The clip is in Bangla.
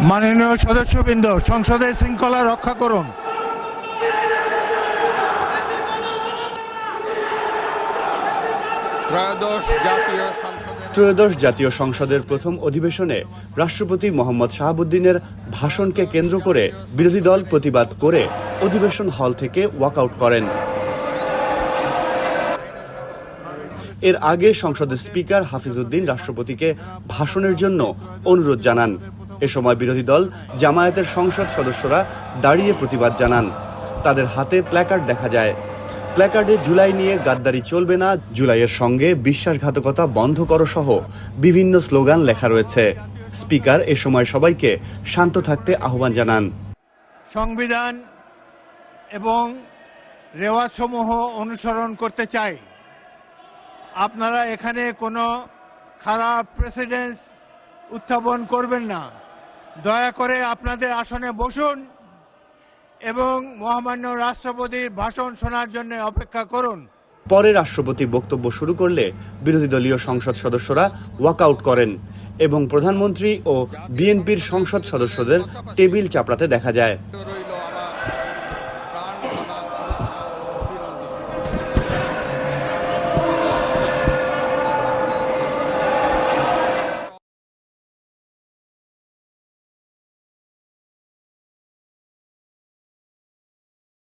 মাননীয় সদস্যবৃন্দ, সংসদের শৃঙ্খলা রক্ষা করুন। ত্রয়োদশ জাতীয় সংসদের প্রথম অধিবেশনে রাষ্ট্রপতি মোহাম্মদ শাহাবুদ্দিনের ভাষণকে কেন্দ্র করে বিরোধী দল প্রতিবাদ করে অধিবেশন হল থেকে ওয়াকআউট করেন। এর আগে সংসদের স্পিকার হাফিজউদ্দিন রাষ্ট্রপতিকে ভাষণের জন্য অনুরোধ জানান। এ সময় বিরোধী দল জামায়াতের সংসদ সদস্যরা দাঁড়িয়ে প্রতিবাদ জানান। তাদের হাতে প্ল্যাকার্ড দেখা যায়। প্ল্যাকার্ডে জুলাই নিয়ে গাদ্দারি চলবে না, জুলাইয়ের সঙ্গে বিশ্বাসঘাতকতা বন্ধ করো সহ বিভিন্ন স্লোগান লেখা রয়েছে। স্পিকার এ সময় সবাইকে শান্ত থাকতে আহ্বান জানান। সংবিধান এবং রেওয়াজসমূহ অনুসরণ করতে চাই। আপনারা এখানে কোনো খারাপ প্রেসিডেন্স উত্থাপন করবেন না। দয়া করে আপনাদের আসনে বসুন এবং মহামান্য রাষ্ট্রপতির ভাষণ শোনার জন্য অপেক্ষা করুন। পরে রাষ্ট্রপতি বক্তব্য শুরু করলে বিরোধী দলীয় সংসদ সদস্যরা ওয়াকআউট করেন এবং প্রধানমন্ত্রী ও বিএনপির সংসদ সদস্যদের টেবিল চাপড়াতে দেখা যায়।